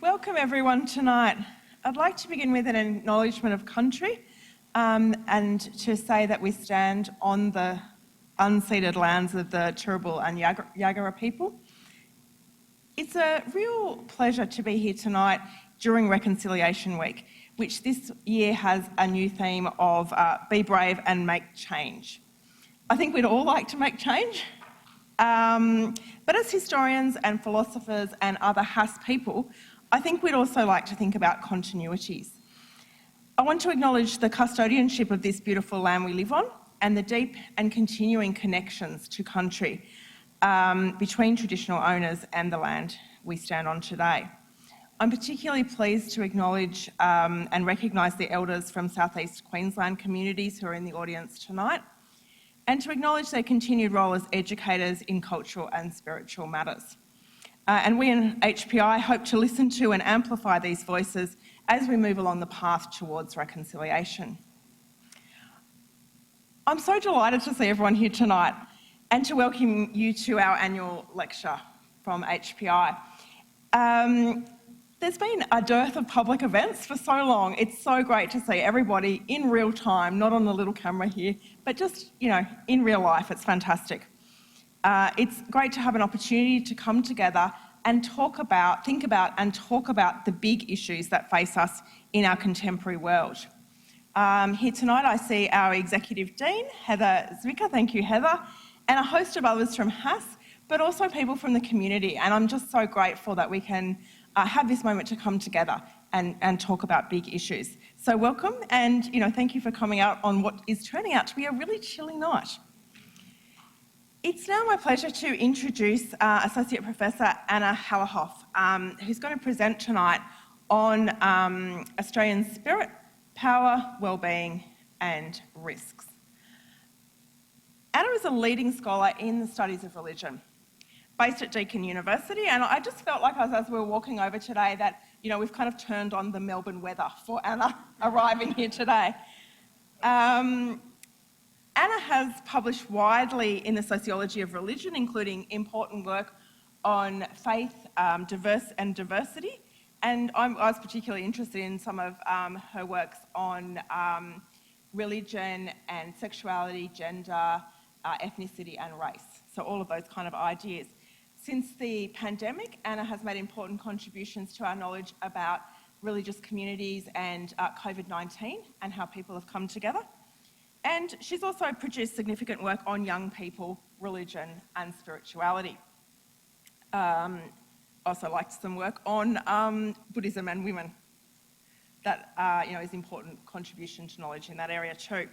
Welcome everyone tonight. I'd like to begin with an acknowledgement of country and to say that we stand on the unceded lands of the Turrbal and Yagara people. It's a real pleasure to be here tonight during Reconciliation Week, which this year has a new theme of be brave and make change. I think we'd all like to make change, but as historians and philosophers and other Has people, I think we'd also like to think about continuities. I want to acknowledge the custodianship of this beautiful land we live on and the deep and continuing connections to country between traditional owners and the land we stand on today. I'm particularly pleased to acknowledge and recognise the elders from South East Queensland communities who are in the audience tonight, and to acknowledge their continued role as educators in cultural and spiritual matters. And we in HPI hope to listen to and amplify these voices as we move along the path towards reconciliation. I'm so delighted to see everyone here tonight and to welcome you to our annual lecture from HPI. There's been a dearth of public events for so long. It's so great to see everybody in real time, not on the little camera here, but just, in real life. It's fantastic. It's great to have an opportunity to come together and think about and talk about the big issues that face us in our contemporary world. Here tonight I see our Executive Dean, Heather Zwicker, thank you Heather, and a host of others from Has, but also people from the community, and I'm just so grateful that we can have this moment to come together and talk about big issues. So welcome, and thank you for coming out on what is turning out to be a really chilly night. It's now my pleasure to introduce Associate Professor Anna Halahoff, who's going to present tonight on Australian spirit, power, wellbeing and risks. Anna is a leading scholar in the studies of religion, based at Deakin University, and I just felt like as we were walking over today that, we've kind of turned on the Melbourne weather for Anna arriving here today. Anna has published widely in the sociology of religion, including important work on faith, diversity, and I was particularly interested in some of her works on religion and sexuality, gender, ethnicity and race, so all of those kind of ideas. Since the pandemic, Anna has made important contributions to our knowledge about religious communities and COVID-19 and how people have come together. And she's also produced significant work on young people, religion and spirituality. Also liked some work on Buddhism and women. That is important contribution to knowledge in that area too.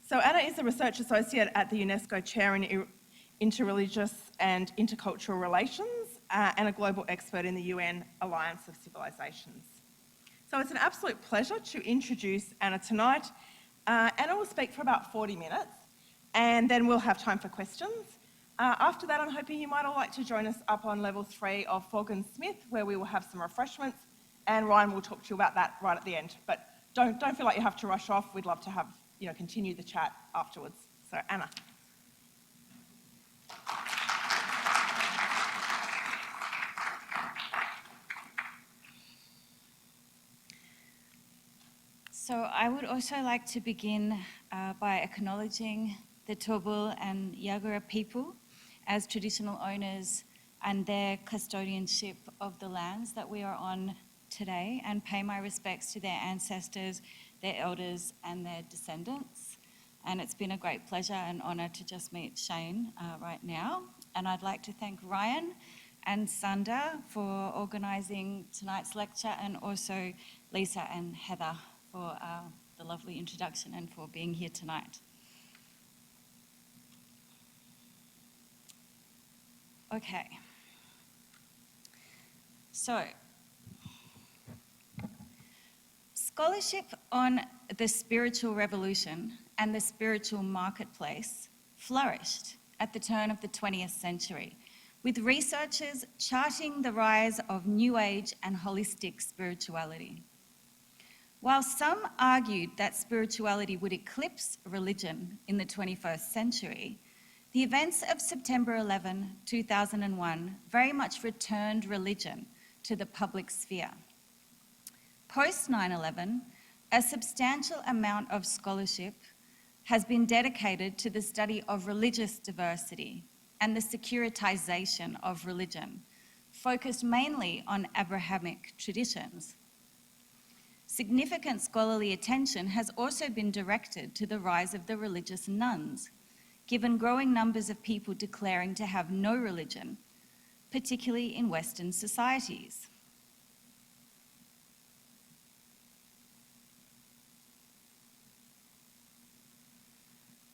So Anna is a research associate at the UNESCO Chair in Interreligious and Intercultural Relations and a global expert in the UN Alliance of Civilizations. So it's an absolute pleasure to introduce Anna tonight. Anna will speak for about 40 minutes and then we'll have time for questions. After that, I'm hoping you might all like to join us up on level 3 of Forgan Smith, where we will have some refreshments, and Ryan will talk to you about that right at the end. But don't feel like you have to rush off. We'd love to have, continue the chat afterwards. So Anna. So I would also like to begin by acknowledging the Turrbal and Yagara people as traditional owners and their custodianship of the lands that we are on today, and pay my respects to their ancestors, their elders and their descendants. And it's been a great pleasure and honour to just meet Shane right now. And I'd like to thank Ryan and Sunda for organising tonight's lecture, and also Lisa and Heather for the lovely introduction and for being here tonight. Okay. So, scholarship on the spiritual revolution and the spiritual marketplace flourished at the turn of the 20th century, with researchers charting the rise of New Age and holistic spirituality. While some argued that spirituality would eclipse religion in the 21st century, the events of September 11, 2001 very much returned religion to the public sphere Post 9/11, a substantial amount of scholarship has been dedicated to the study of religious diversity and the securitization of religion, focused mainly on Abrahamic traditions. Significant scholarly attention has also been directed to the rise of the religious nuns, given growing numbers of people declaring to have no religion, particularly in Western societies.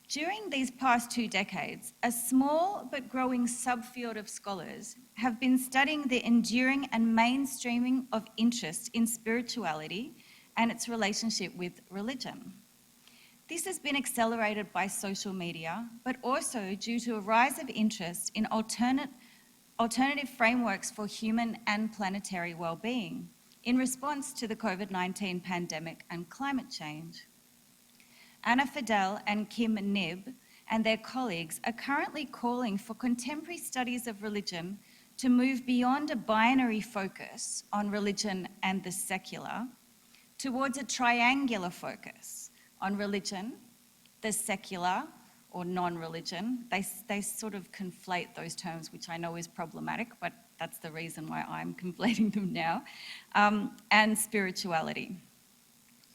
During these past 2 decades, a small but growing subfield of scholars have been studying the enduring and mainstreaming of interest in spirituality and its relationship with religion. This has been accelerated by social media, but also due to a rise of interest in alternative frameworks for human and planetary well-being in response to the COVID-19 pandemic and climate change. Anna Fidel and Kim Nib and their colleagues are currently calling for contemporary studies of religion to move beyond a binary focus on religion and the secular towards a triangular focus on religion, the secular or non-religion. They sort of conflate those terms, which I know is problematic, but that's the reason why I'm conflating them now, and spirituality.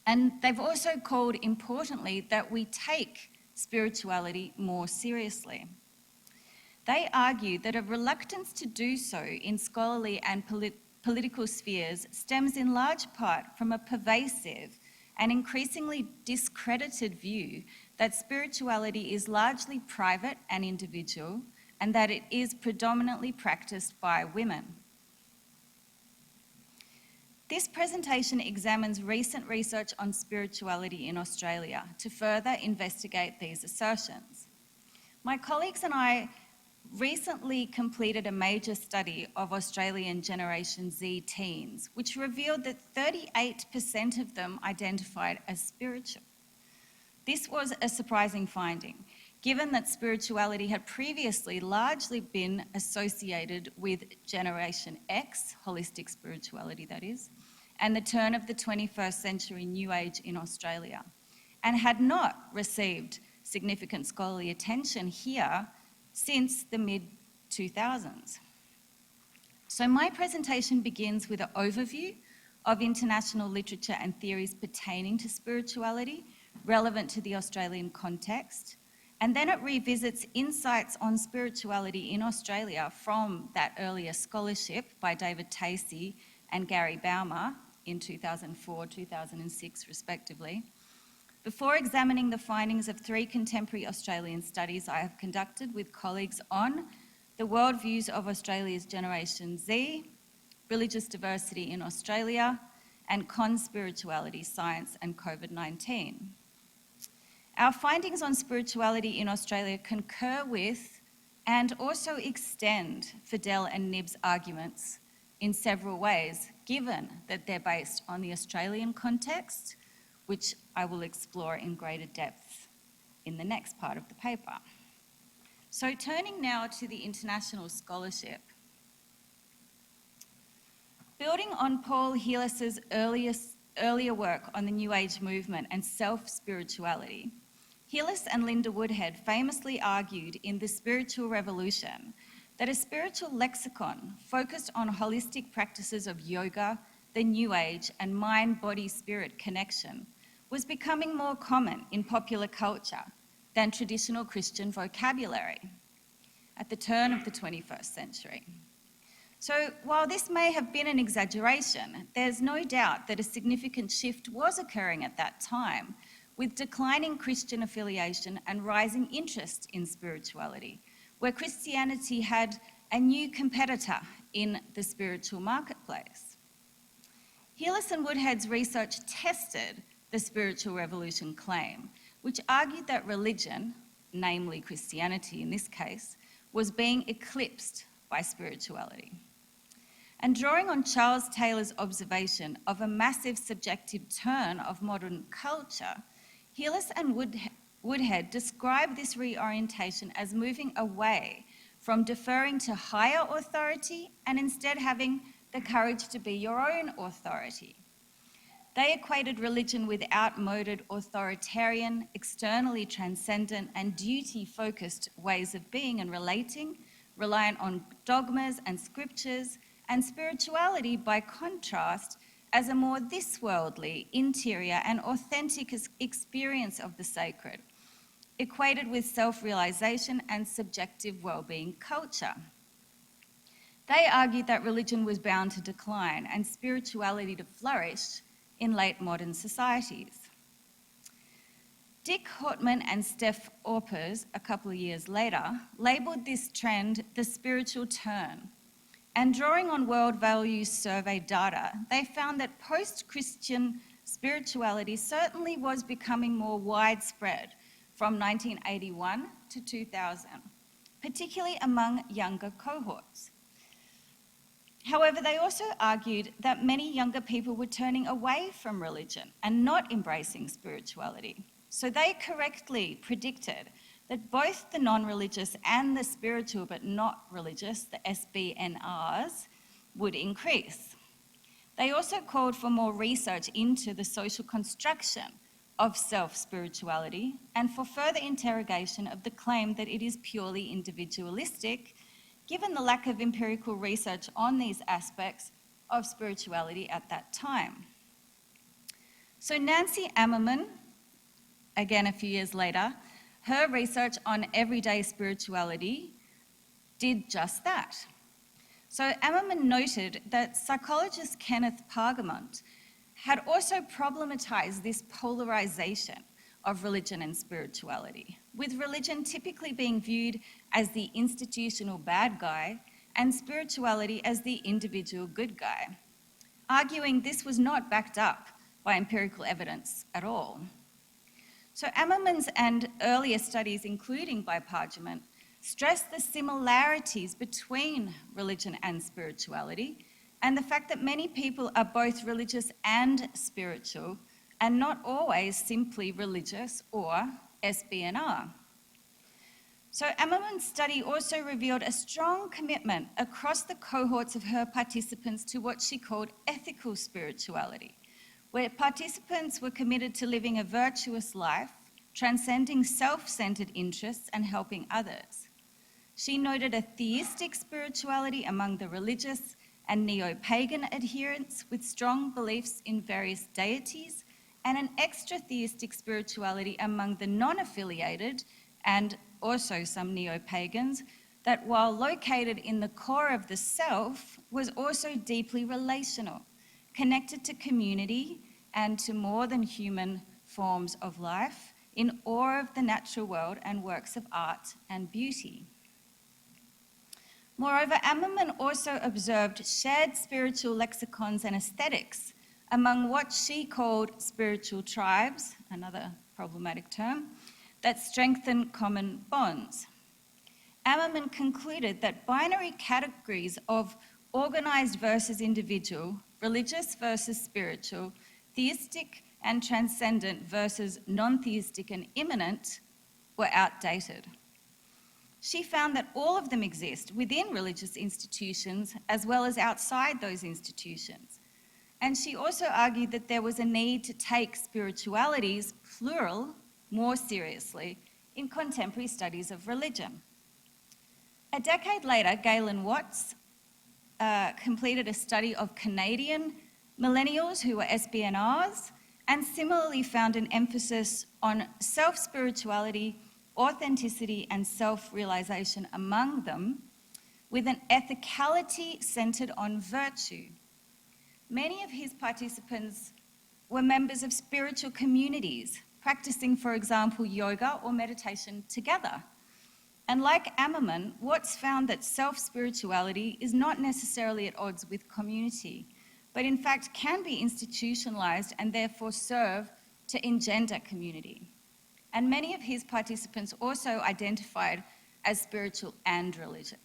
And they've also called, importantly, that we take spirituality more seriously. They argue that a reluctance to do so in scholarly and political spheres stems in large part from a pervasive and increasingly discredited view that spirituality is largely private and individual, and that it is predominantly practiced by women. This presentation examines recent research on spirituality in Australia to further investigate these assertions. My colleagues and I recently completed a major study of Australian Generation Z teens, which revealed that 38% of them identified as spiritual. This was a surprising finding, given that spirituality had previously largely been associated with Generation X, holistic spirituality that is, and the turn of the 21st century New Age in Australia, and had not received significant scholarly attention here since the mid-2000s. So my presentation begins with an overview of international literature and theories pertaining to spirituality relevant to the Australian context, and then it revisits insights on spirituality in Australia from that earlier scholarship by David Tacey and Gary Baumer in 2004, 2006 respectively, before examining the findings of 3 contemporary Australian studies I have conducted with colleagues on the worldviews of Australia's Generation Z, religious diversity in Australia, and conspirituality, science and COVID-19. Our findings on spirituality in Australia concur with and also extend Fidel and Nib's arguments in several ways, given that they're based on the Australian context, which I will explore in greater depth in the next part of the paper. So turning now to the international scholarship. Building on Paul Heelis's earlier work on the New Age movement and self-spirituality, Heelis and Linda Woodhead famously argued in The Spiritual Revolution that a spiritual lexicon focused on holistic practices of yoga, the New Age, and mind-body-spirit connection was becoming more common in popular culture than traditional Christian vocabulary at the turn of the 21st century. So while this may have been an exaggeration, there's no doubt that a significant shift was occurring at that time, with declining Christian affiliation and rising interest in spirituality, where Christianity had a new competitor in the spiritual marketplace. Heelis and Woodhead's research tested the spiritual revolution claim, which argued that religion, namely Christianity in this case, was being eclipsed by spirituality. And drawing on Charles Taylor's observation of a massive subjective turn of modern culture, Heelis and Woodhead described this reorientation as moving away from deferring to higher authority and instead having the courage to be your own authority. They equated religion with outmoded, authoritarian, externally transcendent, and duty-focused ways of being and relating, reliant on dogmas and scriptures, and spirituality, by contrast, as a more this-worldly, interior, and authentic experience of the sacred, equated with self-realization and subjective well-being culture. They argued that religion was bound to decline and spirituality to flourish in late modern societies. Dick Hortman and Steph Orpers, a couple of years later, labelled this trend the spiritual turn. And drawing on World Values Survey data, they found that post-Christian spirituality certainly was becoming more widespread from 1981 to 2000, particularly among younger cohorts. However, they also argued that many younger people were turning away from religion and not embracing spirituality. So they correctly predicted that both the non-religious and the spiritual but not religious, the SBNRs, would increase. They also called for more research into the social construction of self-spirituality and for further interrogation of the claim that it is purely individualistic, given the lack of empirical research on these aspects of spirituality at that time. So Nancy Ammerman, again a few years later, her research on everyday spirituality did just that. So Ammerman noted that psychologist Kenneth Pargamont had also problematized this polarization of religion and spirituality, with religion typically being viewed as the institutional bad guy and spirituality as the individual good guy, arguing this was not backed up by empirical evidence at all. So Ammerman's and earlier studies, including by Pargamont, stress the similarities between religion and spirituality and the fact that many people are both religious and spiritual and not always simply religious or SBNR. So Ammerman's study also revealed a strong commitment across the cohorts of her participants to what she called ethical spirituality, where participants were committed to living a virtuous life, transcending self-centered interests and helping others. She noted a theistic spirituality among the religious and neo-pagan adherents with strong beliefs in various deities, and an extra-theistic spirituality among the non-affiliated and also some neo-pagans that, while located in the core of the self, was also deeply relational, connected to community and to more than human forms of life, in awe of the natural world and works of art and beauty. Moreover, Ammerman also observed shared spiritual lexicons and aesthetics among what she called spiritual tribes, another problematic term, that strengthen common bonds. Ammerman concluded that binary categories of organised versus individual, religious versus spiritual, theistic and transcendent versus non-theistic and immanent were outdated. She found that all of them exist within religious institutions as well as outside those institutions. And she also argued that there was a need to take spiritualities, plural, more seriously in contemporary studies of religion. A decade later, Galen Watts completed a study of Canadian millennials who were SBNRs and similarly found an emphasis on self-spirituality, authenticity and self-realization among them, with an ethicality centered on virtue. Many of his participants were members of spiritual communities, practicing, for example, yoga or meditation together. And like Ammerman, Watts found that self-spirituality is not necessarily at odds with community, but in fact can be institutionalized and therefore serve to engender community. And many of his participants also identified as spiritual and religious.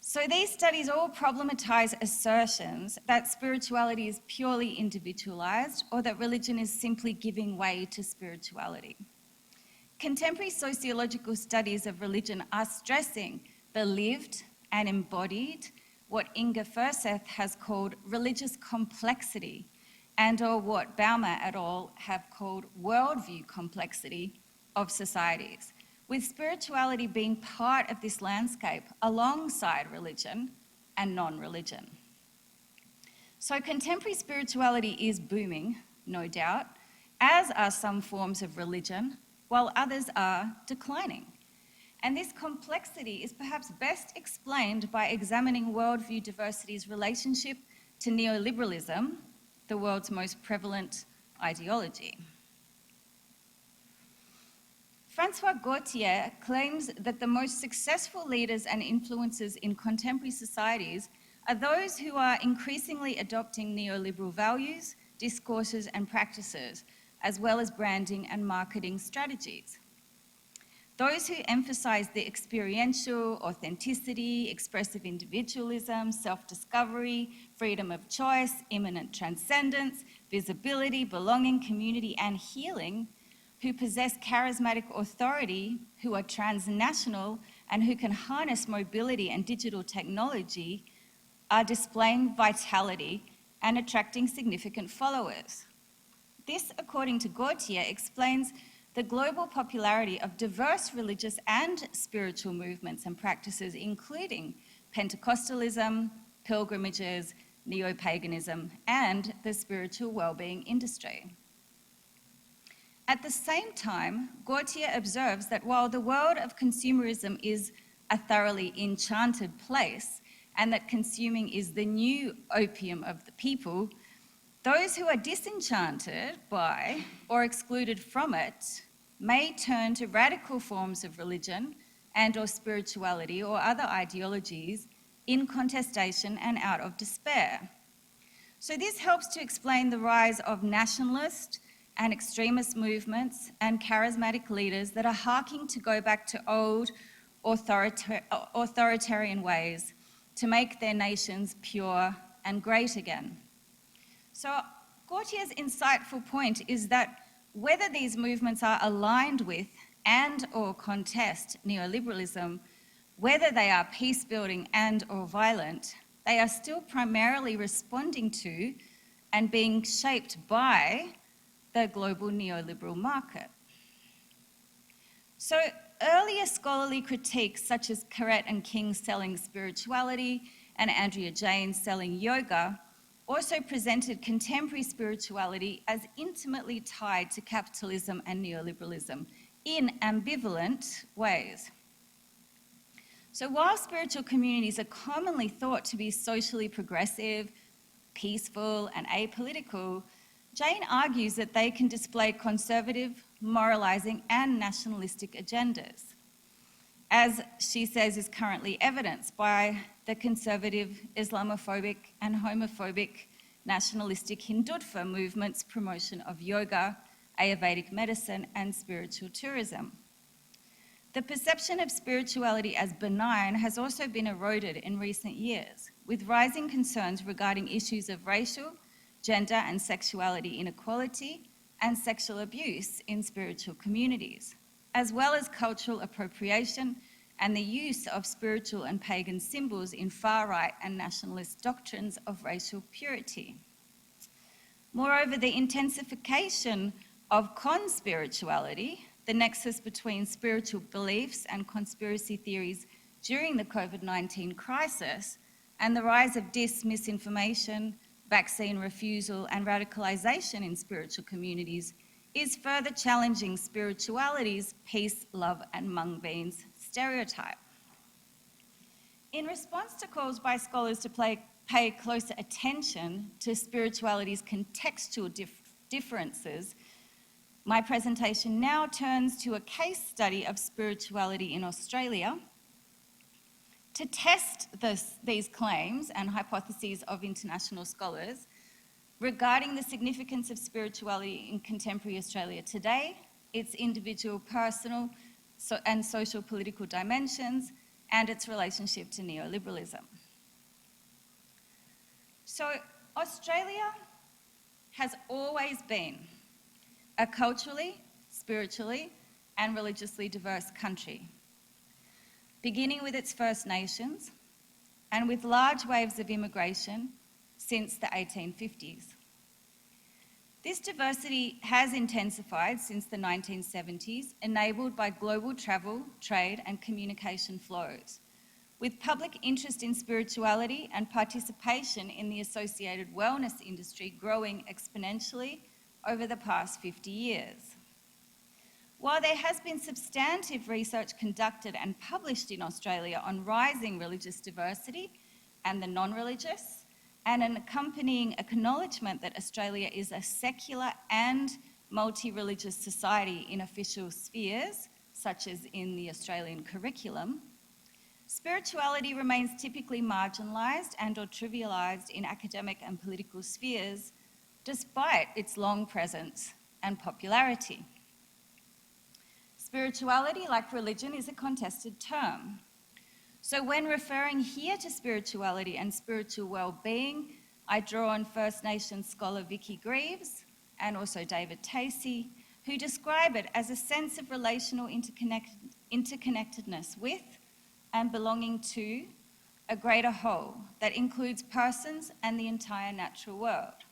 So these studies all problematize assertions that spirituality is purely individualized or that religion is simply giving way to spirituality. Contemporary sociological studies of religion are stressing the lived and embodied, what Inga Furseth has called religious complexity, and/or what Baumer et al. Have called worldview complexity of societies, with spirituality being part of this landscape alongside religion and non-religion. So contemporary spirituality is booming, no doubt, as are some forms of religion, while others are declining. And this complexity is perhaps best explained by examining worldview diversity's relationship to neoliberalism, the world's most prevalent ideology. Francois Gautier claims that the most successful leaders and influencers in contemporary societies are those who are increasingly adopting neoliberal values, discourses, and practices, as well as branding and marketing strategies. Those who emphasize the experiential, authenticity, expressive individualism, self-discovery, freedom of choice, immanent transcendence, visibility, belonging, community, and healing, who possess charismatic authority, who are transnational, and who can harness mobility and digital technology, are displaying vitality and attracting significant followers. This, according to Gautier, explains the global popularity of diverse religious and spiritual movements and practices, including Pentecostalism, pilgrimages, neo-paganism, and the spiritual well-being industry. At the same time, Gautier observes that while the world of consumerism is a thoroughly enchanted place, and that consuming is the new opium of the people, those who are disenchanted by or excluded from it may turn to radical forms of religion and/or spirituality or other ideologies in contestation and out of despair. So this helps to explain the rise of nationalist and extremist movements and charismatic leaders that are harking to go back to old authoritarian ways to make their nations pure and great again. So Gautier's insightful point is that whether these movements are aligned with and/or contest neoliberalism, whether they are peace-building and/or violent, they are still primarily responding to and being shaped by the global neoliberal market. So earlier scholarly critiques such as Carrette and King selling spirituality and Andrea Jain selling yoga also presented contemporary spirituality as intimately tied to capitalism and neoliberalism in ambivalent ways. So while spiritual communities are commonly thought to be socially progressive, peaceful, and apolitical, Jain argues that they can display conservative, moralizing, and nationalistic agendas, as she says is currently evidenced by the conservative, Islamophobic, and homophobic nationalistic Hindutva movement's promotion of yoga, Ayurvedic medicine, and spiritual tourism. The perception of spirituality as benign has also been eroded in recent years, with rising concerns regarding issues of racial, gender, and sexuality inequality, and sexual abuse in spiritual communities, as well as cultural appropriation and the use of spiritual and pagan symbols in far-right and nationalist doctrines of racial purity. Moreover, the intensification of conspirituality, the nexus between spiritual beliefs and conspiracy theories during the COVID-19 crisis, and the rise of misinformation, vaccine refusal, and radicalization in spiritual communities is further challenging spirituality's peace, love, and mung beans stereotype. In response to calls by scholars to pay closer attention to spirituality's contextual differences, my presentation now turns to a case study of spirituality in Australia to test these claims and hypotheses of international scholars regarding the significance of spirituality in contemporary Australia today, its individual, personal, and social political dimensions, and its relationship to neoliberalism. So Australia has always been a culturally, spiritually, and religiously diverse country, beginning with its First Nations and with large waves of immigration since the 1850s. This diversity has intensified since the 1970s, enabled by global travel, trade, and communication flows. With public interest in spirituality and participation in the associated wellness industry growing exponentially over the past 50 years. While there has been substantive research conducted and published in Australia on rising religious diversity and the non-religious, and an accompanying acknowledgement that Australia is a secular and multi-religious society in official spheres, such as in the Australian curriculum, spirituality remains typically marginalised and/or trivialised in academic and political spheres, despite its long presence and popularity. Spirituality, like religion, is a contested term. So when referring here to spirituality and spiritual well-being, I draw on First Nations scholar Vicky Greaves and also David Tacey, who describe it as a sense of relational interconnectedness with and belonging to a greater whole that includes persons and the entire natural world.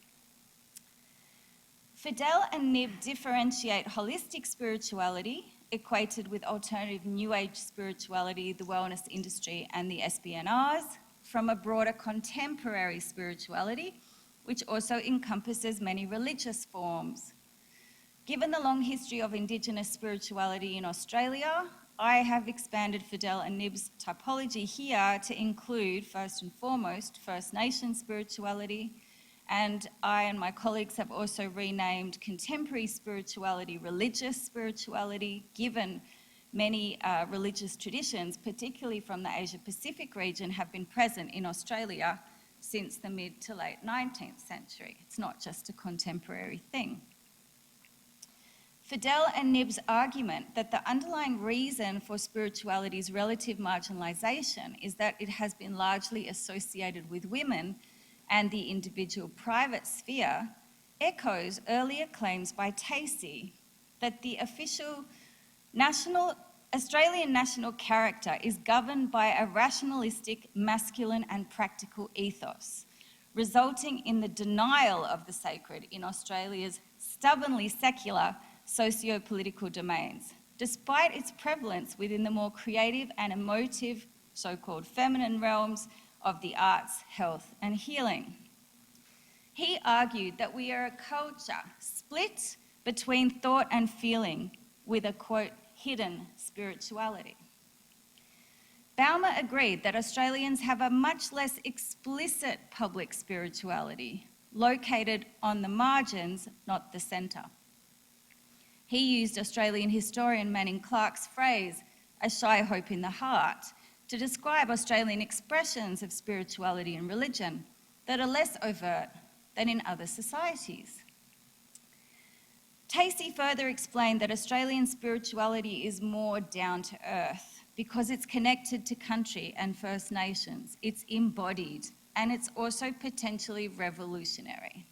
Fidel and Nib differentiate holistic spirituality, equated with alternative New Age spirituality, the wellness industry, and the SBNRs, from a broader contemporary spirituality, which also encompasses many religious forms. Given the long history of Indigenous spirituality in Australia, I have expanded Fidel and Nib's typology here to include, first and foremost, First Nations spirituality, and I and my colleagues have also renamed contemporary spirituality religious spirituality, given many religious traditions, particularly from the Asia-Pacific region, have been present in Australia since the mid to late 19th century. It's not just a contemporary thing. Fidel and Nib's argument that the underlying reason for spirituality's relative marginalisation is that it has been largely associated with women and the individual private sphere echoes earlier claims by Tacey that the official Australian national character is governed by a rationalistic, masculine and practical ethos, resulting in the denial of the sacred in Australia's stubbornly secular socio-political domains, despite its prevalence within the more creative and emotive, so-called feminine realms of the arts, health and healing. He argued that we are a culture split between thought and feeling with a, quote, hidden spirituality. Baumer agreed that Australians have a much less explicit public spirituality, located on the margins, not the centre. He used Australian historian Manning Clark's phrase, a shy hope in the heart, to describe Australian expressions of spirituality and religion that are less overt than in other societies. Tacey further explained that Australian spirituality is more down to earth because it's connected to country and First Nations, it's embodied, and it's also potentially revolutionary.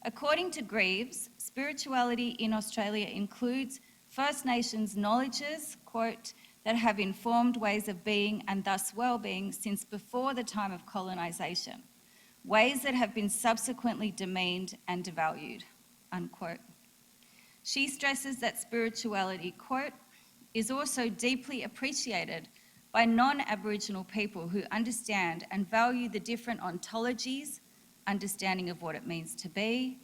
According to Greaves, spirituality in Australia includes First Nations knowledges, quote, that have informed ways of being and thus well-being since before the time of colonisation, ways that have been subsequently demeaned and devalued, unquote. She stresses that spirituality, quote, is also deeply appreciated by non-Aboriginal people who understand and value the different ontologies, understanding of what it means to be,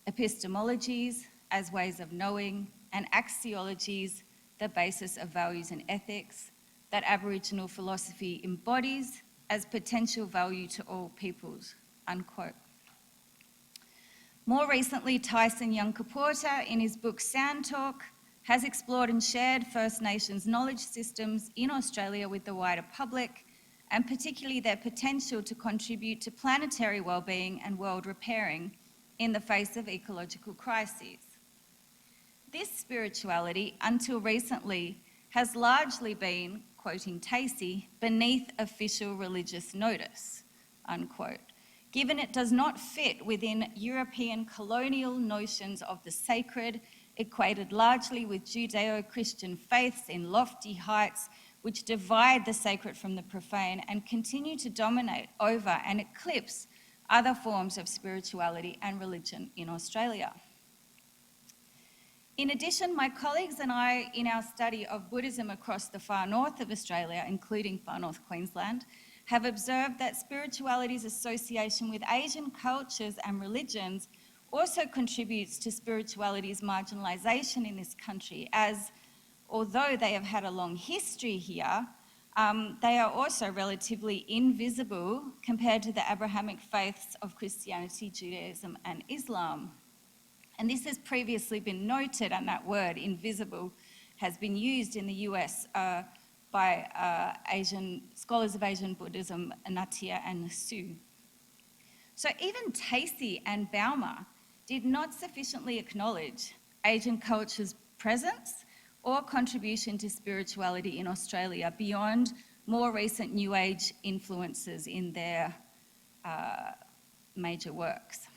epistemologies as ways of knowing, and axiologies, the basis of values and ethics, that Aboriginal philosophy embodies as potential value to all peoples, unquote. More recently, Tyson Yunkaporta, in his book Sound Talk, has explored and shared First Nations knowledge systems in Australia with the wider public, and particularly their potential to contribute to planetary wellbeing and world repairing in the face of ecological crises. This spirituality, until recently, has largely been, quoting Tacey, beneath official religious notice, unquote, given it does not fit within European colonial notions of the sacred, equated largely with Judeo-Christian faiths in lofty heights which divide the sacred from the profane and continue to dominate over and eclipse other forms of spirituality and religion in Australia. In addition, my colleagues and I, in our study of Buddhism across the far north of Australia, including far north Queensland, have observed that spirituality's association with Asian cultures and religions also contributes to spirituality's marginalisation in this country, as although they have had a long history here, they are also relatively invisible compared to the Abrahamic faiths of Christianity, Judaism and Islam. And this has previously been noted, and that word, invisible, has been used in the US by Asian scholars of Asian Buddhism, Natia and Su. So even Tacey and Baumer did not sufficiently acknowledge Asian culture's presence or contribution to spirituality in Australia beyond more recent New Age influences in their major works.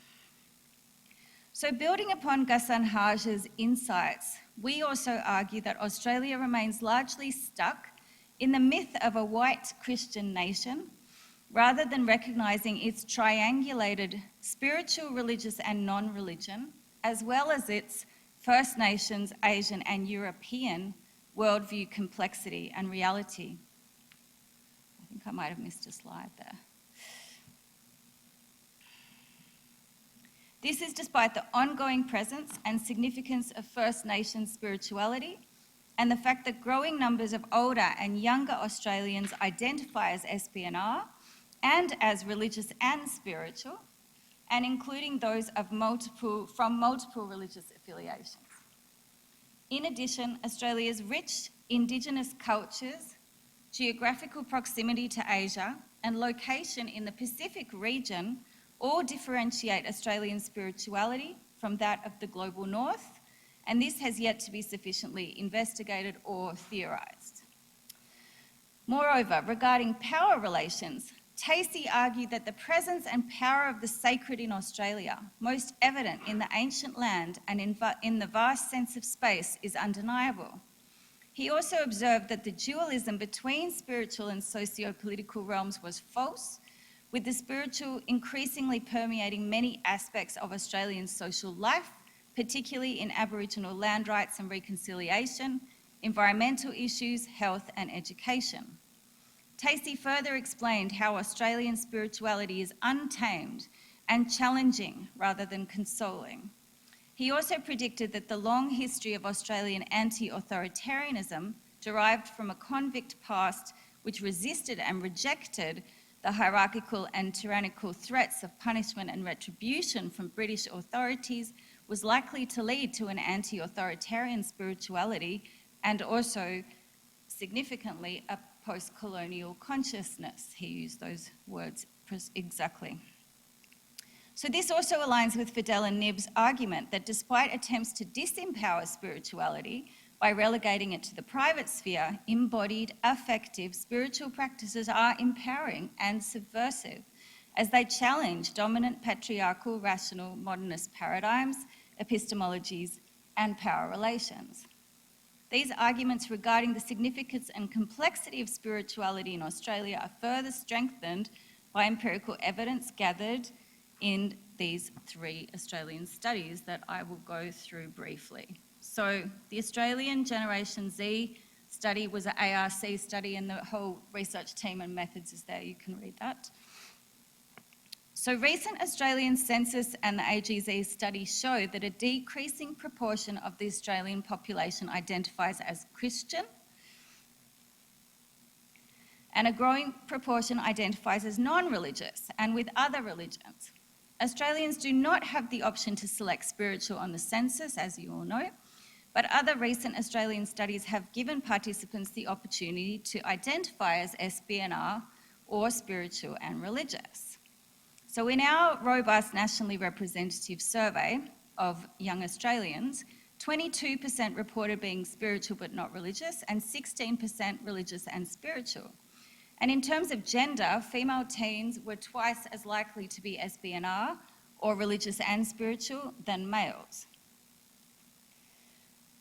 So building upon Ghassan Haj's insights, we also argue that Australia remains largely stuck in the myth of a white Christian nation, rather than recognising its triangulated spiritual, religious and non-religion, as well as its First Nations, Asian and European worldview complexity and reality. I think I might have missed a slide there. This is despite the ongoing presence and significance of First Nations spirituality and the fact that growing numbers of older and younger Australians identify as SPNR and as religious and spiritual, and including those of from multiple religious affiliations. In addition, Australia's rich Indigenous cultures, geographical proximity to Asia, and location in the Pacific region all differentiate Australian spirituality from that of the global north, and this has yet to be sufficiently investigated or theorised. Moreover, regarding power relations, Tacey argued that the presence and power of the sacred in Australia, most evident in the ancient land and in the vast sense of space, is undeniable. He also observed that the dualism between spiritual and socio-political realms was false, with the spiritual increasingly permeating many aspects of Australian social life, particularly in Aboriginal land rights and reconciliation, environmental issues, health and education. Tacey further explained how Australian spirituality is untamed and challenging rather than consoling. He also predicted that the long history of Australian anti-authoritarianism derived from a convict past which resisted and rejected the hierarchical and tyrannical threats of punishment and retribution from British authorities was likely to lead to an anti-authoritarian spirituality and also, significantly, a post-colonial consciousness. He used those words exactly. So this also aligns with Fidel and Nibb's argument that despite attempts to disempower spirituality by relegating it to the private sphere, embodied, affective spiritual practices are empowering and subversive as they challenge dominant patriarchal, rational, modernist paradigms, epistemologies, and power relations. These arguments regarding the significance and complexity of spirituality in Australia are further strengthened by empirical evidence gathered in these 3 Australian studies that I will go through briefly. So the Australian Generation Z study was an ARC study, and the whole research team and methods is there, you can read that. So recent Australian census and the AGZ study show that a decreasing proportion of the Australian population identifies as Christian, and a growing proportion identifies as non-religious and with other religions. Australians do not have the option to select spiritual on the census, as you all know, but other recent Australian studies have given participants the opportunity to identify as SBNR or spiritual and religious. So in our robust nationally representative survey of young Australians, 22% reported being spiritual but not religious, and 16% religious and spiritual. And in terms of gender, female teens were twice as likely to be SBNR or religious and spiritual than males.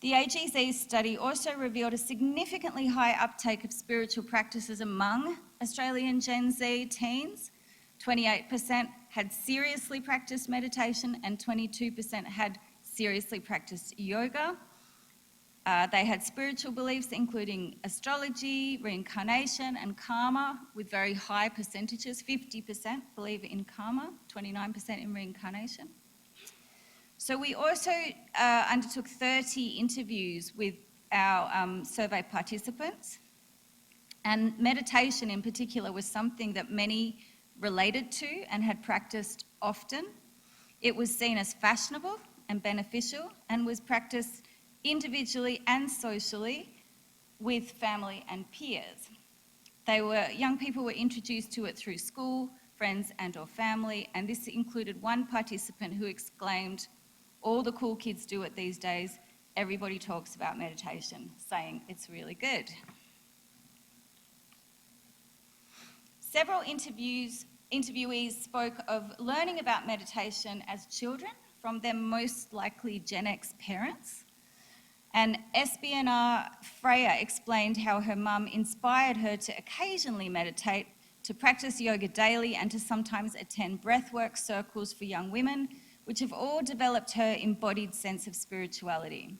The AGZ study also revealed a significantly high uptake of spiritual practices among Australian Gen Z teens. 28% had seriously practiced meditation and 22% had seriously practiced yoga. They had spiritual beliefs including astrology, reincarnation and karma with very high percentages. 50% believe in karma, 29% in reincarnation. So we also undertook 30 interviews with our survey participants, and meditation in particular was something that many related to and had practiced often. It was seen as fashionable and beneficial and was practiced individually and socially with family and peers. Young people were introduced to it through school, friends and or family, and this included one participant who exclaimed, "All the cool kids do it these days. Everybody talks about meditation," saying it's really good. Several interviewees spoke of learning about meditation as children from their most likely Gen X parents. And SBNR Freya explained how her mum inspired her to occasionally meditate, to practice yoga daily, and to sometimes attend breathwork circles for young women, which have all developed her embodied sense of spirituality.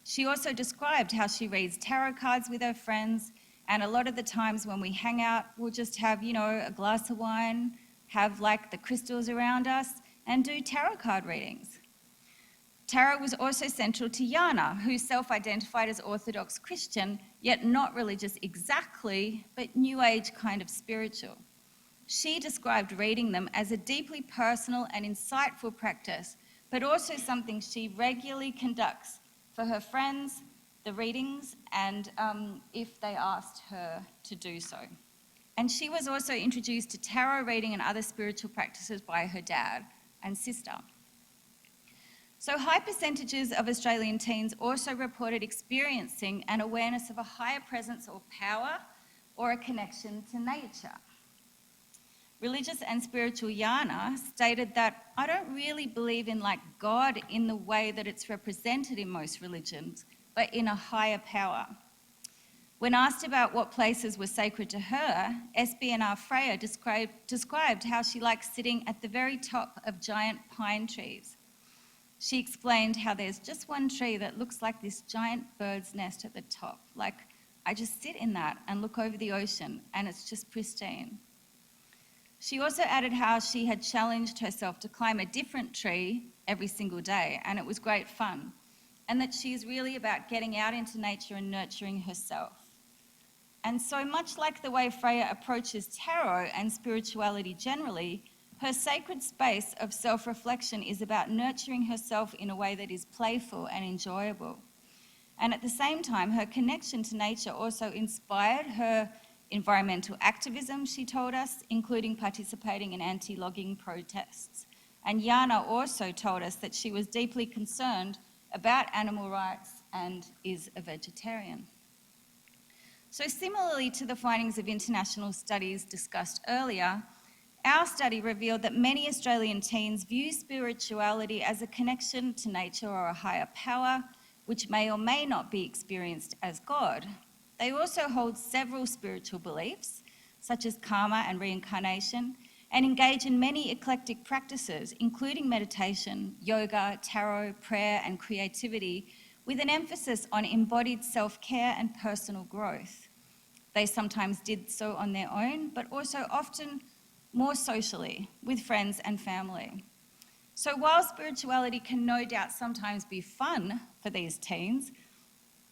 She also described how she reads tarot cards with her friends, and a lot of the times when we hang out, we'll just have, a glass of wine, have like the crystals around us, and do tarot card readings. Tarot was also central to Jana, who self-identified as Orthodox Christian, yet not religious exactly, but New Age kind of spiritual. She described reading them as a deeply personal and insightful practice, but also something she regularly conducts for her friends, the readings, and if they asked her to do so. And she was also introduced to tarot reading and other spiritual practices by her dad and sister. So high percentages of Australian teens also reported experiencing an awareness of a higher presence or power or a connection to nature. Religious and spiritual Jana stated that, "I don't really believe in God in the way that it's represented in most religions, but in a higher power." When asked about what places were sacred to her, SBNR Freya described how she likes sitting at the very top of giant pine trees. She explained how there's just one tree that looks like this giant bird's nest at the top. I just sit in that and look over the ocean, and it's just pristine. She also added how she had challenged herself to climb a different tree every single day, and it was great fun, and that she is really about getting out into nature and nurturing herself. And so much like the way Freya approaches tarot and spirituality generally, her sacred space of self-reflection is about nurturing herself in a way that is playful and enjoyable. And at the same time, her connection to nature also inspired her environmental activism, she told us, including participating in anti-logging protests. And Jana also told us that she was deeply concerned about animal rights and is a vegetarian. So similarly to the findings of international studies discussed earlier, our study revealed that many Australian teens view spirituality as a connection to nature or a higher power, which may or may not be experienced as God. They also hold several spiritual beliefs, such as karma and reincarnation, and engage in many eclectic practices, including meditation, yoga, tarot, prayer, and creativity, with an emphasis on embodied self-care and personal growth. They sometimes did so on their own, but also often more socially, with friends and family. So while spirituality can no doubt sometimes be fun for these teens,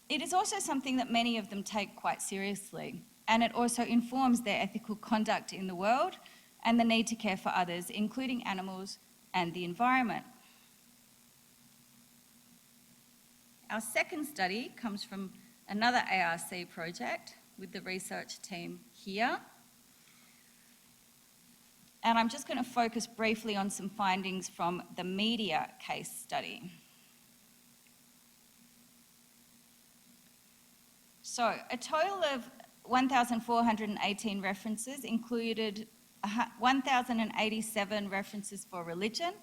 it is also something that many of them take quite seriously, and it also informs their ethical conduct in the world and the need to care for others, including animals and the environment. Our second study comes from another ARC project with the research team here. And I'm just going to focus briefly on some findings from the media case study. So a total of 1,418 references included 1,087 references for religion,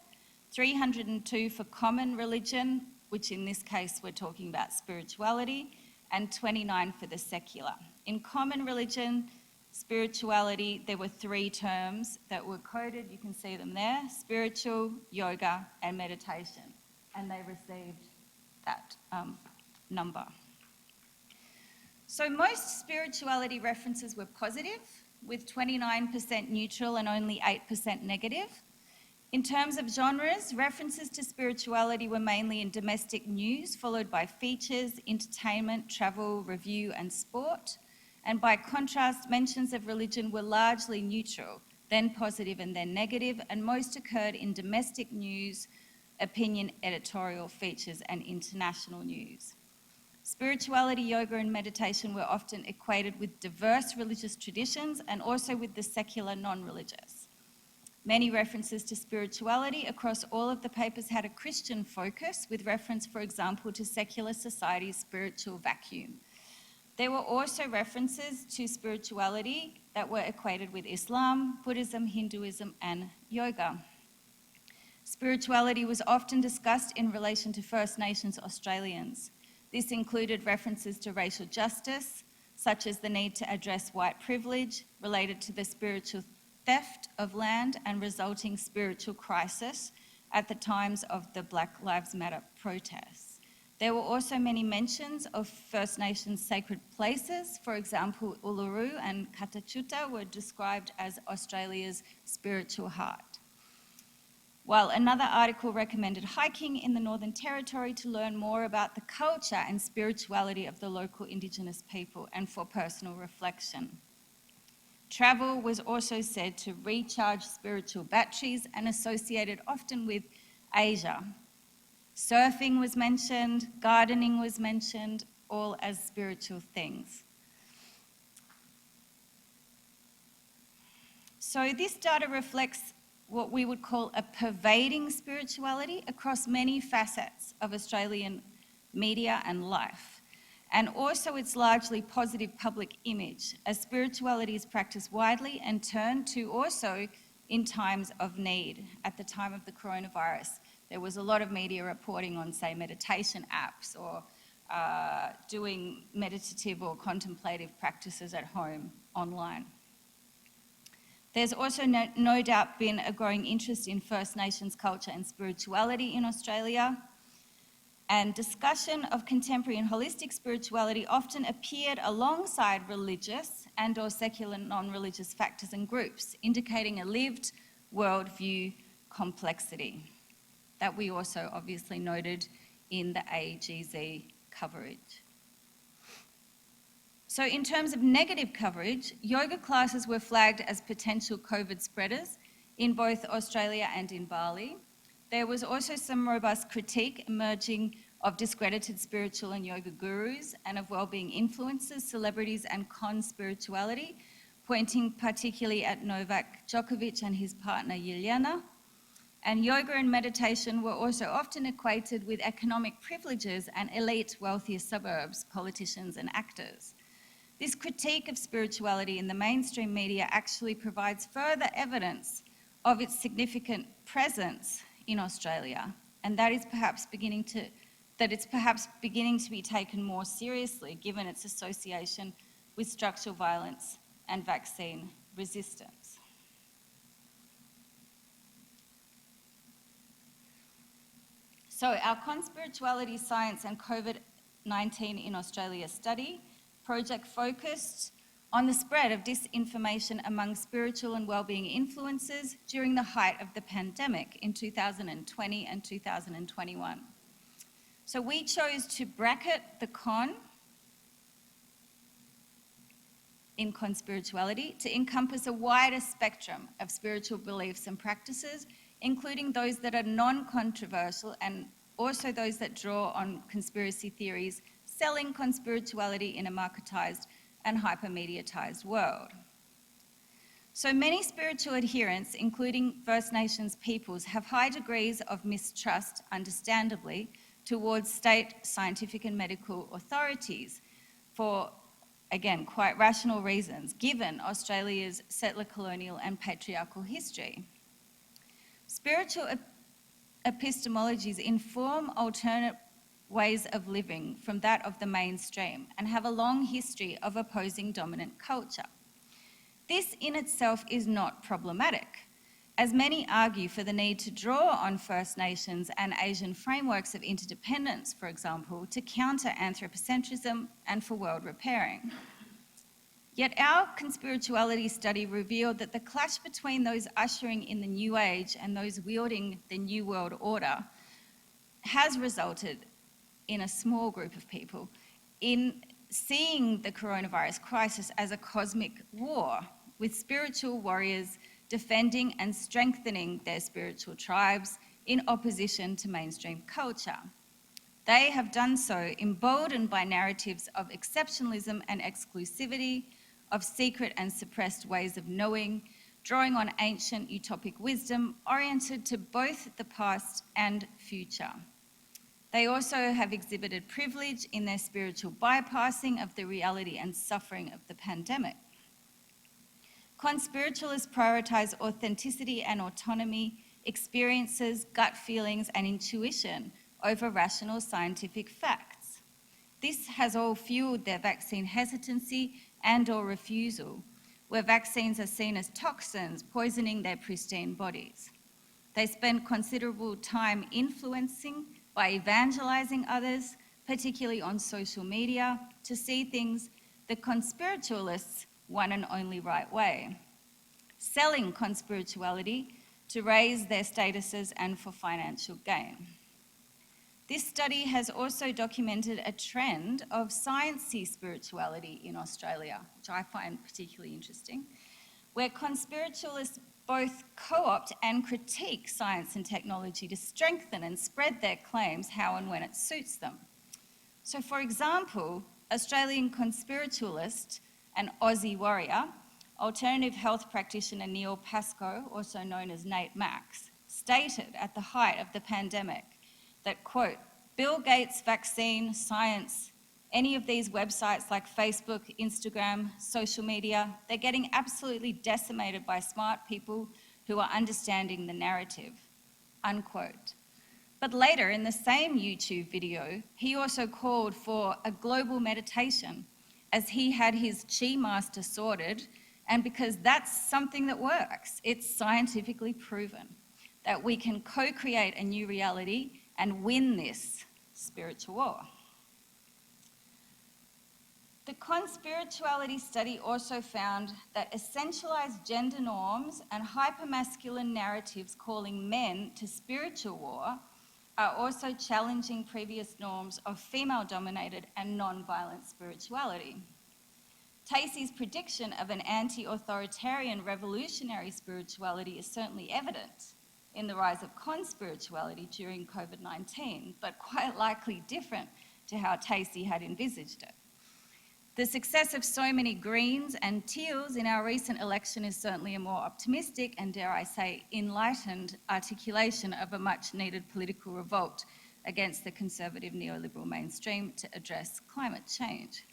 302 for common religion, which in this case we're talking about spirituality, and 29 for the secular. In common religion, Spirituality, there were 3 terms that were coded, you can see them there: spiritual, yoga, and meditation. And they received that number. So most spirituality references were positive, with 29% neutral and only 8% negative. In terms of genres, references to spirituality were mainly in domestic news, followed by features, entertainment, travel, review, and sport. And by contrast, mentions of religion were largely neutral, then positive and then negative, and most occurred in domestic news, opinion editorial features, and international news. Spirituality, yoga, and meditation were often equated with diverse religious traditions and also with the secular non-religious. Many references to spirituality across all of the papers had a Christian focus, with reference, for example, to secular society's spiritual vacuum. There were also references to spirituality that were equated with Islam, Buddhism, Hinduism, and yoga. Spirituality was often discussed in relation to First Nations Australians. This included references to racial justice, such as the need to address white privilege related to the spiritual theft of land and resulting spiritual crisis at the times of the Black Lives Matter protests. There were also many mentions of First Nations sacred places. For example, Uluru and Katachuta were described as Australia's spiritual heart. While another article recommended hiking in the Northern Territory to learn more about the culture and spirituality of the local Indigenous people and for personal reflection. Travel was also said to recharge spiritual batteries and associated often with Asia. Surfing was mentioned, gardening was mentioned, all as spiritual things. So this data reflects what we would call a pervading spirituality across many facets of Australian media and life, and also its largely positive public image, as spirituality is practiced widely and turned to also in times of need. At the time of the coronavirus, there was a lot of media reporting on, say, meditation apps or doing meditative or contemplative practices at home online. There's also no doubt been a growing interest in First Nations culture and spirituality in Australia, and discussion of contemporary and holistic spirituality often appeared alongside religious and or secular non-religious factors and groups, indicating a lived worldview complexity that we also obviously noted in the AGZ coverage. So in terms of negative coverage, yoga classes were flagged as potential COVID spreaders in both Australia and in Bali. There was also some robust critique emerging of discredited spiritual and yoga gurus and of wellbeing influencers, celebrities, and con-spirituality, pointing particularly at Novak Djokovic and his partner Yelena. And yoga and meditation were also often equated with economic privileges and elite wealthier suburbs, politicians, and actors. This critique of spirituality in the mainstream media actually provides further evidence of its significant presence in Australia, and that it's perhaps beginning to be taken more seriously given its association with structural violence and vaccine resistance. So our Conspirituality Science and COVID-19 in Australia study project focused on the spread of disinformation among spiritual and wellbeing influencers during the height of the pandemic in 2020 and 2021. So we chose to bracket the con in conspirituality to encompass a wider spectrum of spiritual beliefs and practices, including those that are non-controversial and also those that draw on conspiracy theories selling conspirituality in a marketized and hyper-mediatized world. So many spiritual adherents, including First Nations peoples, have high degrees of mistrust, understandably, towards state scientific and medical authorities for, again, quite rational reasons, given Australia's settler colonial and patriarchal history. Spiritual epistemologies inform alternate ways of living from that of the mainstream and have a long history of opposing dominant culture. This in itself is not problematic, as many argue for the need to draw on First Nations and Asian frameworks of interdependence, for example, to counter anthropocentrism and for world repairing. Yet our conspirituality study revealed that the clash between those ushering in the New Age and those wielding the New World Order has resulted in a small group of people in seeing the coronavirus crisis as a cosmic war, with spiritual warriors defending and strengthening their spiritual tribes in opposition to mainstream culture. They have done so emboldened by narratives of exceptionalism and exclusivity, of secret and suppressed ways of knowing, drawing on ancient utopic wisdom oriented to both the past and future. They also have exhibited privilege in their spiritual bypassing of the reality and suffering of the pandemic. Conspiritualists prioritize authenticity and autonomy, experiences, gut feelings, and intuition over rational scientific facts. This has all fueled their vaccine hesitancy and/or refusal, where vaccines are seen as toxins poisoning their pristine bodies. They spend considerable time influencing by evangelizing others, particularly on social media, to see things the conspiritualists' one and only right way, selling conspirituality to raise their statuses and for financial gain. This study has also documented a trend of sciencey spirituality in Australia, which I find particularly interesting, where conspiritualists both co-opt and critique science and technology to strengthen and spread their claims how and when it suits them. So, for example, Australian conspiritualist and Aussie warrior, alternative health practitioner Neil Pascoe, also known as Nate Max, stated at the height of the pandemic that, quote, Bill Gates, vaccine, science, any of these websites like Facebook, Instagram, social media, they're getting absolutely decimated by smart people who are understanding the narrative, unquote. But later in the same YouTube video, he also called for a global meditation as he had his chi master sorted, and because that's something that works. It's scientifically proven that we can co-create a new reality and win this spiritual war. The conspirituality study also found that essentialized gender norms and hypermasculine narratives calling men to spiritual war are also challenging previous norms of female-dominated and non-violent spirituality. Tacey's prediction of an anti-authoritarian revolutionary spirituality is certainly evident in the rise of conspirituality during COVID-19, but quite likely different to how Tacey had envisaged it. The success of so many Greens and Teals in our recent election is certainly a more optimistic and, dare I say, enlightened articulation of a much-needed political revolt against the conservative neoliberal mainstream to address climate change.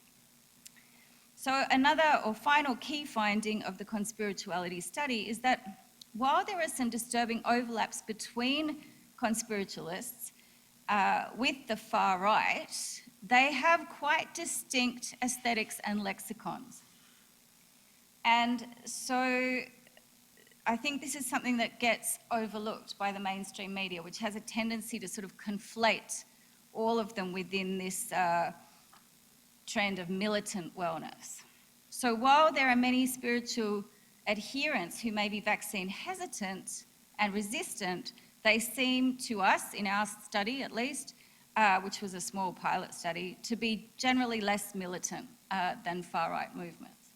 So another or final key finding of the conspirituality study is that while there are some disturbing overlaps between conspiritualists with the far right, they have quite distinct aesthetics and lexicons. And so I think this is something that gets overlooked by the mainstream media, which has a tendency to sort of conflate all of them within this trend of militant wellness. So while there are many spiritual adherents who may be vaccine hesitant and resistant, they seem to us, in our study at least, which was a small pilot study, to be generally less militant than far-right movements.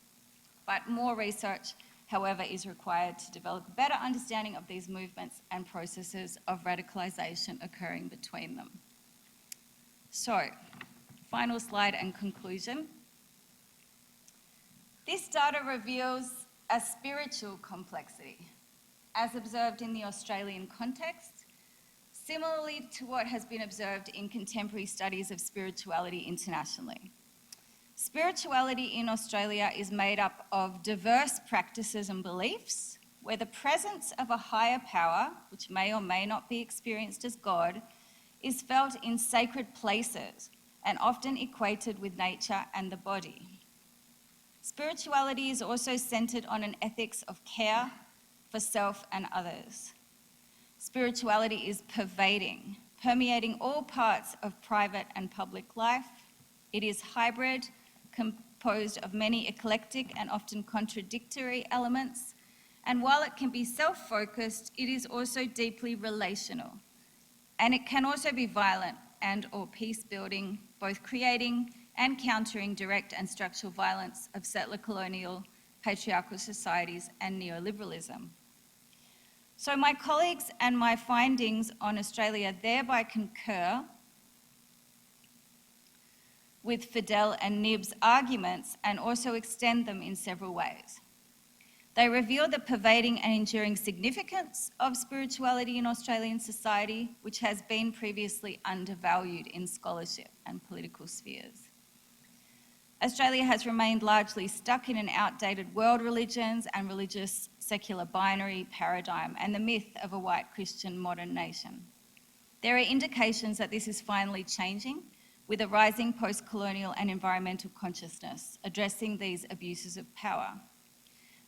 But more research, however, is required to develop a better understanding of these movements and processes of radicalisation occurring between them. So, final slide and conclusion. This data reveals a spiritual complexity, as observed in the Australian context, similarly to what has been observed in contemporary studies of spirituality internationally. Spirituality in Australia is made up of diverse practices and beliefs, where the presence of a higher power, which may or may not be experienced as God, is felt in sacred places and often equated with nature and the body. Spirituality is also centered on an ethics of care for self and others. Spirituality is pervading, permeating all parts of private and public life. It is hybrid, composed of many eclectic and often contradictory elements. And while it can be self-focused, it is also deeply relational. And it can also be violent and or peace-building, both creating and countering direct and structural violence of settler colonial patriarchal societies and neoliberalism. So my colleagues and my findings on Australia thereby concur with Fidel and Nib's arguments and also extend them in several ways. They reveal the pervading and enduring significance of spirituality in Australian society, which has been previously undervalued in scholarship and political spheres. Australia has remained largely stuck in an outdated world religions and religious secular binary paradigm and the myth of a white Christian modern nation. There are indications that this is finally changing with a rising post-colonial and environmental consciousness addressing these abuses of power.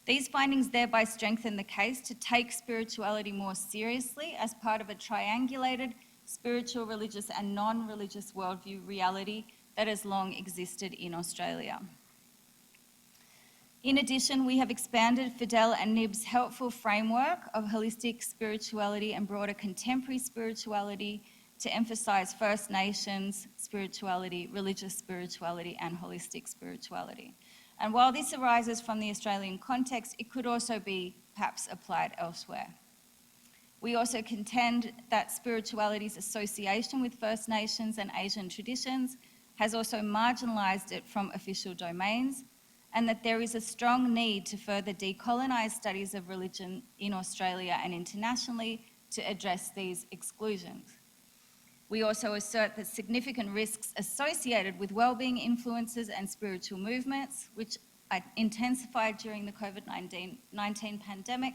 These findings thereby strengthen the case to take spirituality more seriously as part of a triangulated spiritual, religious and non-religious worldview reality that has long existed in Australia. In addition, we have expanded Fidel and Nib's helpful framework of holistic spirituality and broader contemporary spirituality to emphasise First Nations spirituality, religious spirituality and holistic spirituality. And while this arises from the Australian context, it could also be perhaps applied elsewhere. We also contend that spirituality's association with First Nations and Asian traditions has also marginalised it from official domains, and that there is a strong need to further decolonise studies of religion in Australia and internationally to address these exclusions. We also assert that significant risks associated with wellbeing influences and spiritual movements, which intensified during the COVID-19 pandemic,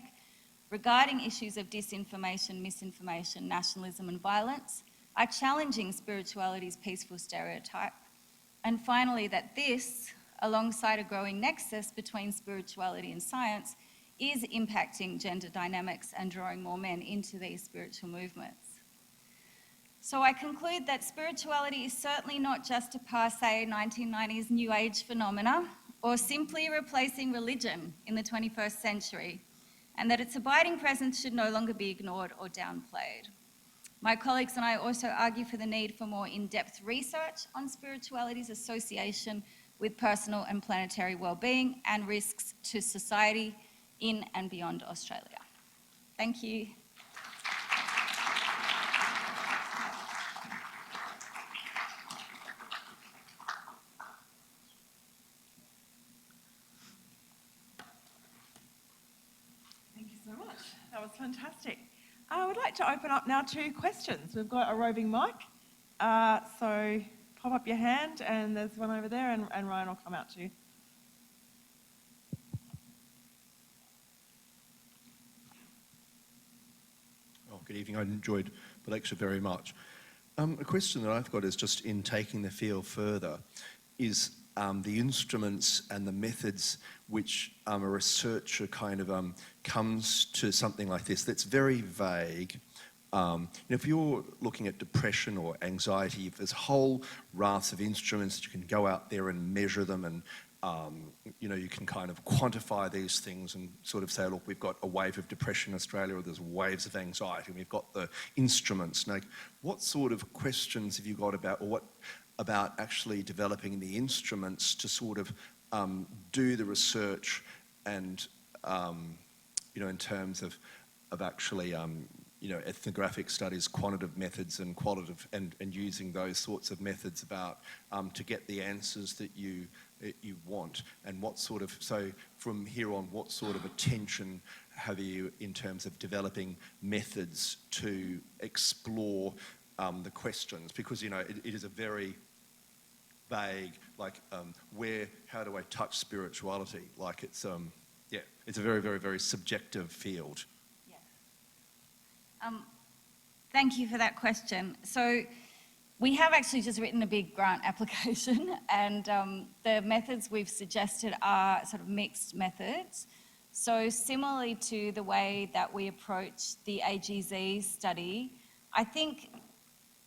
regarding issues of disinformation, misinformation, nationalism and violence, are challenging spirituality's peaceful stereotype. And finally, that this, alongside a growing nexus between spirituality and science, is impacting gender dynamics and drawing more men into these spiritual movements. So I conclude that spirituality is certainly not just a passé 1990s New Age phenomena or simply replacing religion in the 21st century, and that its abiding presence should no longer be ignored or downplayed. My colleagues and I also argue for the need for more in-depth research on spirituality's association with personal and planetary well-being and risks to society in and beyond Australia. Thank you. Thank you so much. That was fantastic. I would like to open up now to questions. We've got a roving mic, so pop up your hand, and there's one over there, and Ryan will come out to you. Oh, good evening. I enjoyed the lecture very much. A question that I've got is just in taking the field further, is the instruments and the methods which a researcher kind of comes to something like this that's very vague. If you're looking at depression or anxiety, there's a whole raft of instruments that you can go out there and measure them, and you can kind of quantify these things and sort of say, look, we've got a wave of depression in Australia, or there's waves of anxiety, and we've got the instruments. Now, what sort of questions have you got about, or what about actually developing the instruments to sort of do the research and, in terms of actually, ethnographic studies, quantitative methods and qualitative, and using those sorts of methods about to get the answers that you want, and what sort of, so from here on, what sort of attention have you in terms of developing methods to explore the questions? Because, it is a very vague, like, how do I touch spirituality? Like, it's a very, very, very subjective field. Yeah. Thank you for that question. So We have actually just written a big grant application, and the methods we've suggested are sort of mixed methods. So similarly to the way that we approach the AGZ study, I think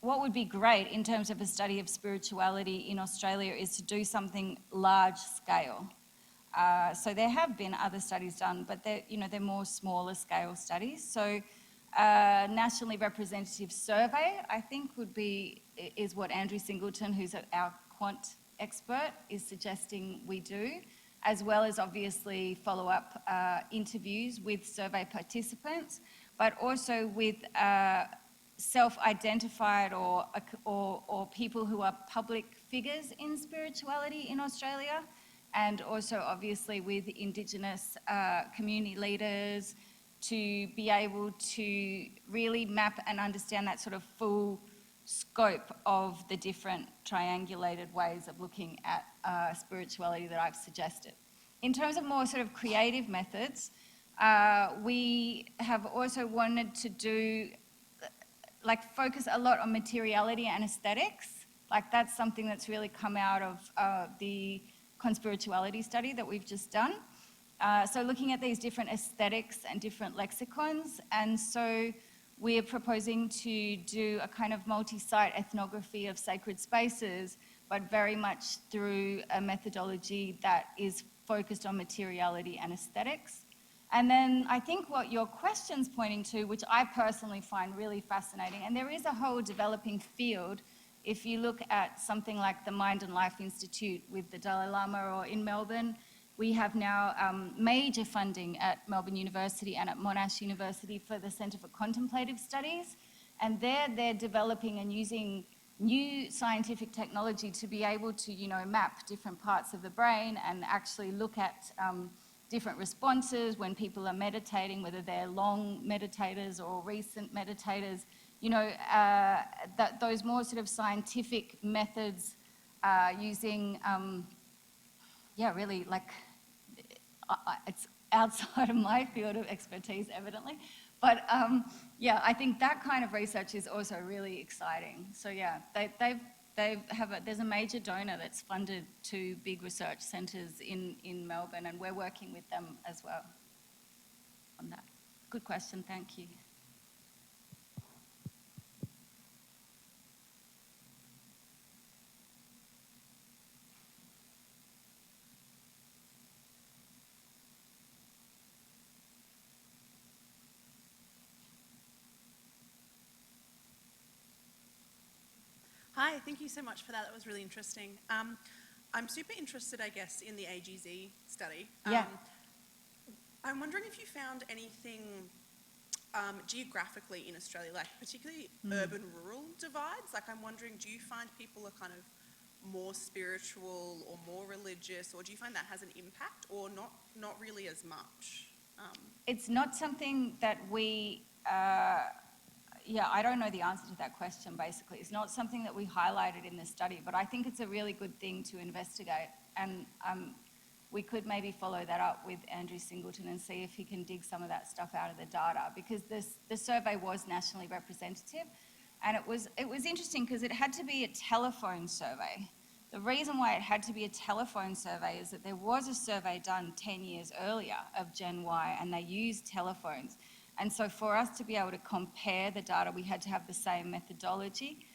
what would be great in terms of a study of spirituality in Australia is to do something large scale. So there have been other studies done, but they're more smaller scale studies. So nationally representative survey, I think, is what Andrew Singleton, who's our quant expert, is suggesting we do, as well as obviously follow-up interviews with survey participants, but also with self-identified or people who are public figures in spirituality in Australia, and also obviously with Indigenous community leaders, to be able to really map and understand that sort of full scope of the different triangulated ways of looking at spirituality that I've suggested. In terms of more sort of creative methods, we have also wanted to do, focus a lot on materiality and aesthetics. That's something that's really come out of the conspirituality study that we've just done. So looking at these different aesthetics and different lexicons, and so we're proposing to do a kind of multi-site ethnography of sacred spaces, but very much through a methodology that is focused on materiality and aesthetics. And then I think what your question's pointing to, which I personally find really fascinating, and there is a whole developing field. If you look at something like the Mind and Life Institute with the Dalai Lama, or in Melbourne, we have now major funding at Melbourne University and at Monash University for the Centre for Contemplative Studies. And they're developing and using new scientific technology to be able to, map different parts of the brain and actually look at different responses when people are meditating, whether they're long meditators or recent meditators. Those more sort of scientific methods using, really it's outside of my field of expertise, evidently. But I think that kind of research is also really exciting. So there's a major donor that's funded 2 big research centres in Melbourne, and we're working with them as well on that. Good question, thank you. Hi, thank you so much for that. That was really interesting. I'm super interested, I guess, in the AGZ study. Yeah. I'm wondering if you found anything geographically in Australia, particularly urban-rural divides. I'm wondering, do you find people are kind of more spiritual or more religious, or do you find that has an impact, or not really as much? It's not something that we... I don't know the answer to that question, basically. It's not something that we highlighted in the study, but I think it's a really good thing to investigate. And we could maybe follow that up with Andrew Singleton and see if he can dig some of that stuff out of the data, because the survey was nationally representative. And it was interesting because it had to be a telephone survey. The reason why it had to be a telephone survey is that there was a survey done 10 years earlier of Gen Y, and they used telephones. And so for us to be able to compare the data, we had to have the same methodology.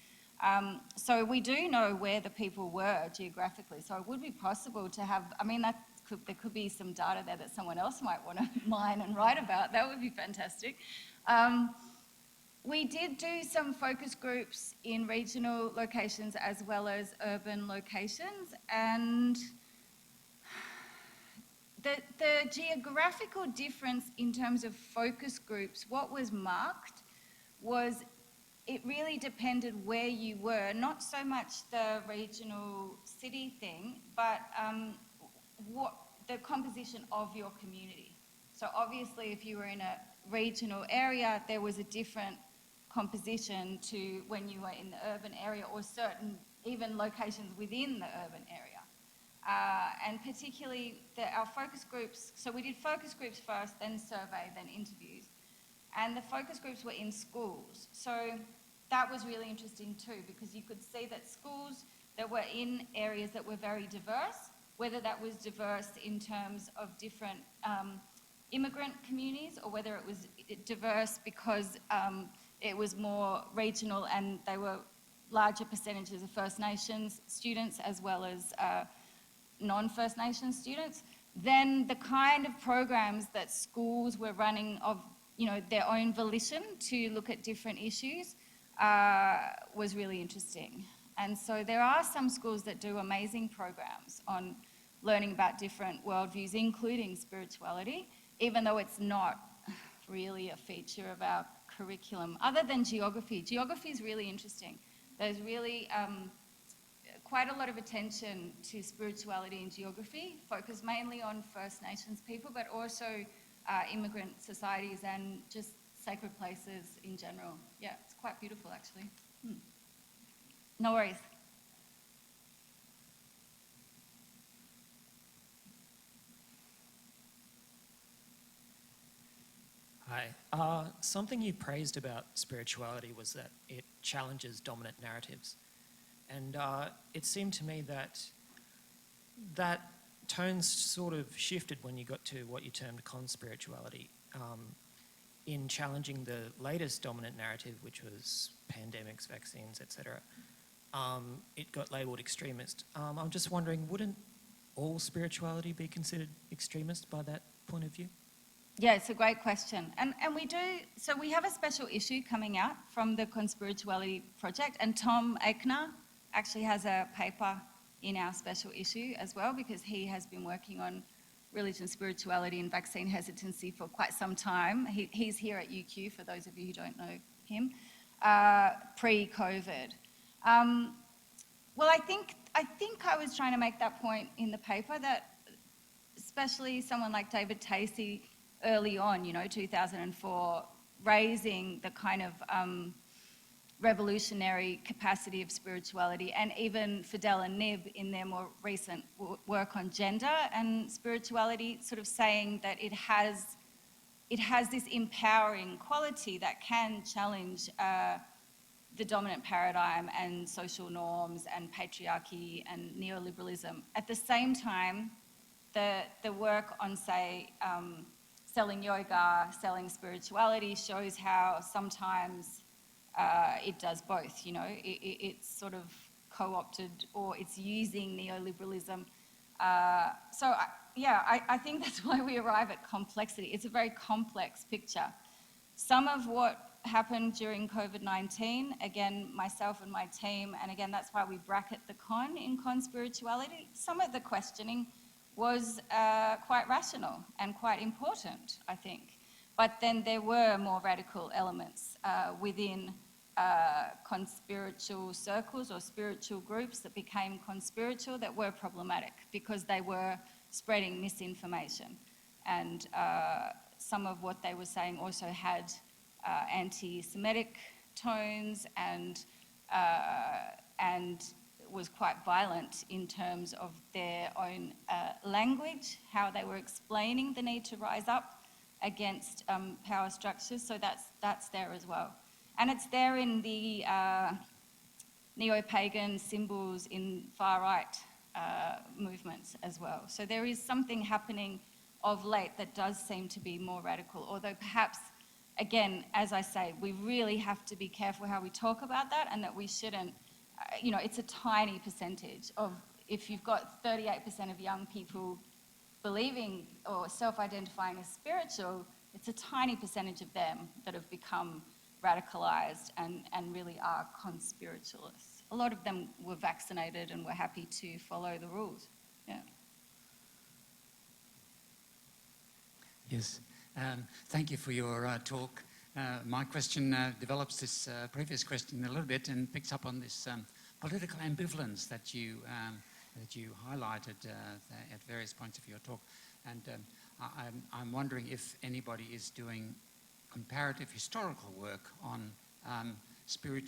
So we do know where the people were geographically. So it would be possible to have, there could be some data there that someone else might want to mine and write about. That would be fantastic. We did do some focus groups in regional locations as well as urban locations. And the geographical difference in terms of focus groups, what was marked was it really depended where you were, not so much the regional city thing, but what the composition of your community. So obviously if you were in a regional area, there was a different composition to when you were in the urban area, or certain even locations within the urban area. And particularly our focus groups, so we did focus groups first, then survey, then interviews. And the focus groups were in schools. So that was really interesting too, because you could see that schools that were in areas that were very diverse, whether that was diverse in terms of different immigrant communities, or whether it was diverse because it was more regional and they were larger percentages of First Nations students as well as non-First Nations students, then the kind of programs that schools were running of, you know, their own volition to look at different issues was really interesting. And so there are some schools that do amazing programs on learning about different worldviews, including spirituality, even though it's not really a feature of our curriculum, other than geography. Geography is really interesting. There's really quite a lot of attention to spirituality in geography, focused mainly on First Nations people, but also immigrant societies and just sacred places in general. Yeah, it's quite beautiful actually. No worries. Hi. Something you praised about spirituality was that it challenges dominant narratives. And it seemed to me that that tones sort of shifted when you got to what you termed conspirituality. In challenging the latest dominant narrative, which was pandemics, vaccines, etc., it got labelled extremist. I'm just wondering, wouldn't all spirituality be considered extremist by that point of view? Yeah, it's a great question. And we do, so we have a special issue coming out from the Conspirituality Project, and Tom Aikner actually has a paper in our special issue as well, because he has been working on religion, spirituality and vaccine hesitancy for quite some time. He's here at UQ, for those of you who don't know him, pre-COVID. Well, I think I was trying to make that point in the paper, that especially someone like David Tacey early on, 2004, raising the kind of revolutionary capacity of spirituality, and even Fidel and Nib in their more recent work on gender and spirituality, sort of saying that it has this empowering quality that can challenge the dominant paradigm and social norms and patriarchy and neoliberalism. At the same time, the work on, say, selling yoga, selling spirituality shows how sometimes it does both, it's sort of co-opted, or it's using neoliberalism. I think that's why we arrive at complexity. It's a very complex picture. Some of what happened during COVID-19, again, myself and my team, and again, that's why we bracket the con in conspirituality, some of the questioning was quite rational and quite important, I think. But then there were more radical elements within conspiritual circles or spiritual groups that became conspiritual that were problematic, because they were spreading misinformation. And some of what they were saying also had anti-Semitic tones and was quite violent in terms of their own language, how they were explaining the need to rise up against power structures. So that's there as well. And it's there in the neo-pagan symbols in far-right movements as well. So there is something happening of late that does seem to be more radical, although perhaps, again, as I say, we really have to be careful how we talk about that, and that we shouldn't, it's a tiny percentage of, if you've got 38% of young people believing or self-identifying as spiritual, it's a tiny percentage of them that have become radicalised and really are conspiritualists. A lot of them were vaccinated and were happy to follow the rules. Yeah. Yes, thank you for your talk. My question develops this previous question a little bit and picks up on this political ambivalence that you highlighted at various points of your talk. And I'm wondering if anybody is doing comparative historical work on spiritual